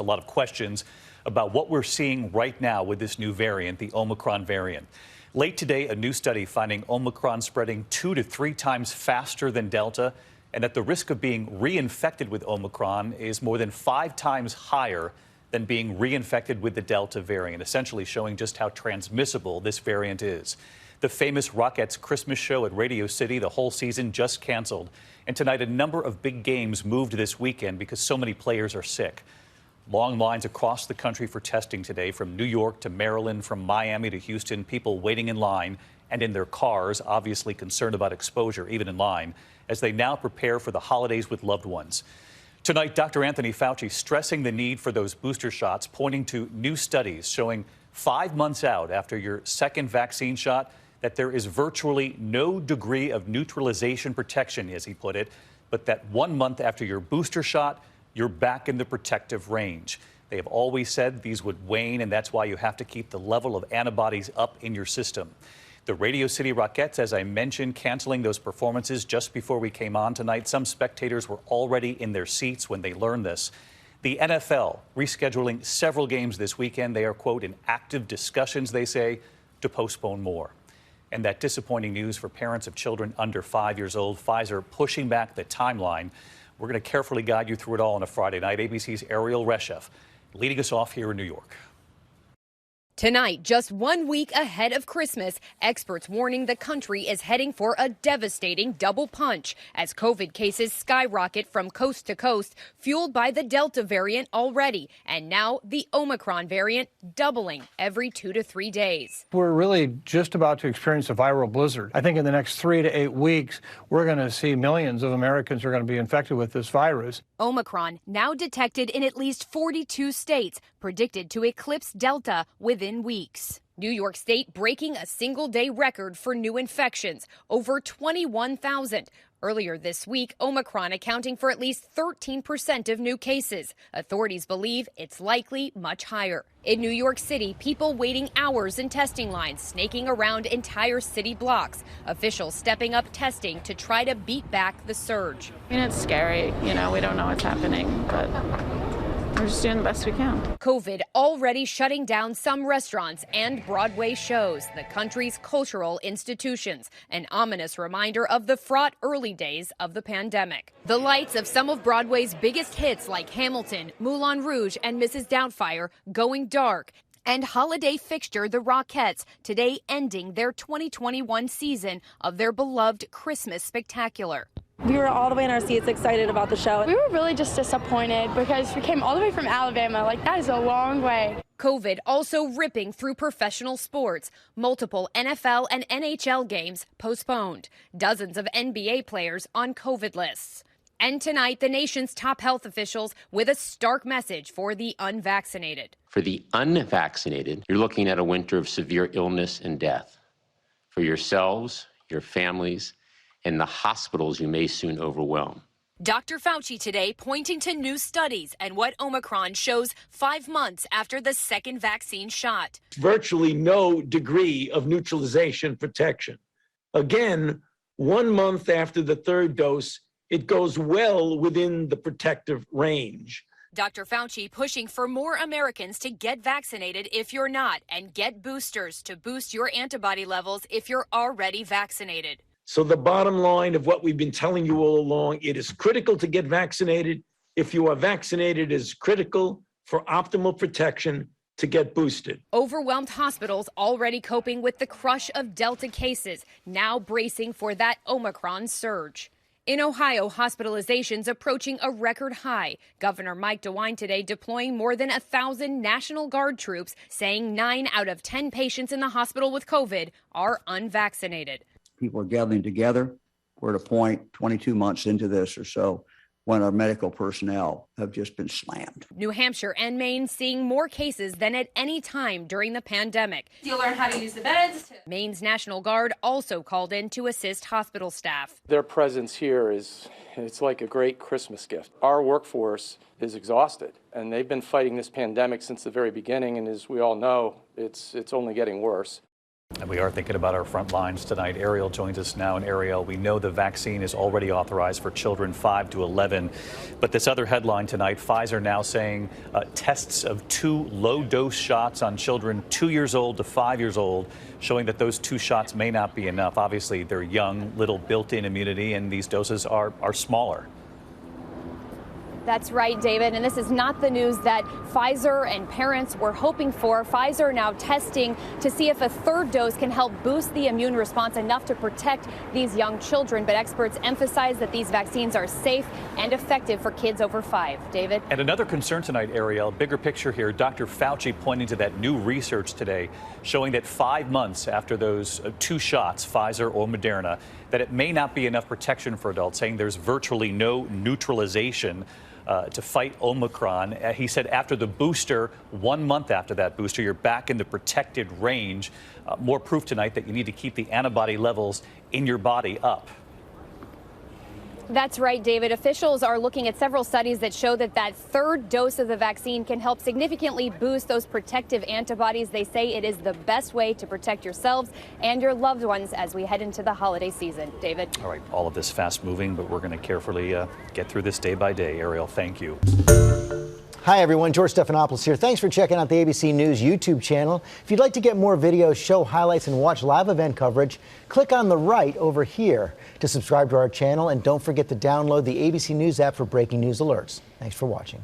A lot of questions about what we're seeing right now with this new variant, the Omicron variant. Late today, a new study finding Omicron spreading 2 to 3 times faster than Delta, and that the risk of being reinfected with Omicron is more than 5 times higher than being reinfected with the Delta variant, essentially showing just how transmissible this variant is. The famous Rockettes Christmas show at Radio City, the whole season, just canceled. And tonight, a number of big games moved this weekend because so many players are sick. Long lines across the country for testing today, from New York to Maryland, from Miami to Houston, people waiting in line and in their cars, obviously concerned about exposure, even in line, as they now prepare for the holidays with loved ones. Tonight, Dr. Anthony Fauci stressing the need for those booster shots, pointing to new studies showing 5 months out after your second vaccine shot that there is virtually no degree of neutralization protection, as he put it, but that 1 month after your booster shot, you're back in the protective range. They have always said these would wane, and that's why you have to keep the level of antibodies up in your system. The Radio City Rockettes, as I mentioned, canceling those performances just before we came on tonight. Some spectators were already in their seats when they learned this. The NFL rescheduling several games this weekend. They are, quote, in active discussions, they say, to postpone more. And that disappointing news for parents of children under 5 years old, Pfizer pushing back the timeline. We're going to carefully guide you through it all on a Friday night. ABC's Ariel Reshef leading us off here in New York. Tonight, just 1 week ahead of Christmas, experts warning the country is heading for a devastating double punch as COVID cases skyrocket from coast to coast, fueled by the Delta variant already, and now the Omicron variant doubling every 2 to 3 days. We're really just about to experience a viral blizzard. I think in the next 3 to 8 weeks, we're going to see millions of Americans are going to be infected with this virus. Omicron now detected in at least 42 states, predicted to eclipse Delta within weeks. New York State breaking a single-day record for new infections, over 21,000. Earlier this week, Omicron accounting for at least 13% of new cases. Authorities believe it's likely much higher. In New York City, people waiting hours in testing lines, snaking around entire city blocks. Officials stepping up testing to try to beat back the surge. I mean, it's scary. We don't know what's happening, but we're just doing the best we can. COVID already shutting down some restaurants and Broadway shows, the country's cultural institutions. An ominous reminder of the fraught early days of the pandemic. The lights of some of Broadway's biggest hits like Hamilton, Moulin Rouge, and Mrs. Doubtfire going dark. And holiday fixture the Rockettes today ending their 2021 season of their beloved Christmas spectacular. We were all the way in our seats excited about the show. We were really just disappointed because we came all the way from Alabama. That is a long way. COVID also ripping through professional sports. Multiple NFL and NHL games postponed. Dozens of NBA players on COVID lists. And tonight, the nation's top health officials with a stark message for the unvaccinated. For the unvaccinated, you're looking at a winter of severe illness and death. For yourselves, your families, and the hospitals you may soon overwhelm. Dr. Fauci today pointing to new studies and what Omicron shows 5 months after the second vaccine shot. Virtually no degree of neutralization protection. Again, 1 month after the third dose, it goes well within the protective range. Dr. Fauci pushing for more Americans to get vaccinated if you're not, and get boosters to boost your antibody levels if you're already vaccinated. So the bottom line of what we've been telling you all along, it is critical to get vaccinated. If you are vaccinated, it is critical for optimal protection to get boosted. Overwhelmed hospitals already coping with the crush of Delta cases, now bracing for that Omicron surge. In Ohio, hospitalizations approaching a record high. Governor Mike DeWine today deploying more than 1,000 National Guard troops, saying 9 out of 10 patients in the hospital with COVID are unvaccinated. People are gathering together. We're at a point 22 months into this or so when our medical personnel have just been slammed. New Hampshire and Maine seeing more cases than at any time during the pandemic. You'll learn how to use the beds. Maine's National Guard also called in to assist hospital staff. Their presence here it's like a great Christmas gift. Our workforce is exhausted, and they've been fighting this pandemic since the very beginning, and as we all know, it's only getting worse. And we are thinking about our front lines tonight. Ariel joins us now. And Ariel, we know the vaccine is already authorized for children 5 to 11. But this other headline tonight, Pfizer now saying tests of 2 low-dose shots on children 2 years old to 5 years old, showing that those 2 shots may not be enough. Obviously, they're young, little built-in immunity, and these doses are smaller. That's right, David. And this is not the news that Pfizer and parents were hoping for. Pfizer now testing to see if a 3rd dose can help boost the immune response enough to protect these young children. But experts emphasize that these vaccines are safe and effective for kids over 5. David? And another concern tonight, Ariel, bigger picture here. Dr. Fauci pointing to that new research today showing that 5 months after those 2 shots, Pfizer or Moderna, that it may not be enough protection for adults, saying there's virtually no neutralization to fight Omicron. He said after the booster, 1 month after that booster, you're back in the protected range. More proof tonight that you need to keep the antibody levels in your body up. That's right, David. Officials are looking at several studies that show that 3rd dose of the vaccine can help significantly boost those protective antibodies. They say it is the best way to protect yourselves and your loved ones as we head into the holiday season. David? All right, all of this fast moving, but we're going to carefully get through this day by day. Ariel, thank you. Hi, everyone. George Stephanopoulos here. Thanks for checking out the ABC News YouTube channel. If you'd like to get more videos, show highlights, and watch live event coverage, click on the right over here to subscribe to our channel. And don't forget to download the ABC News app for breaking news alerts. Thanks for watching.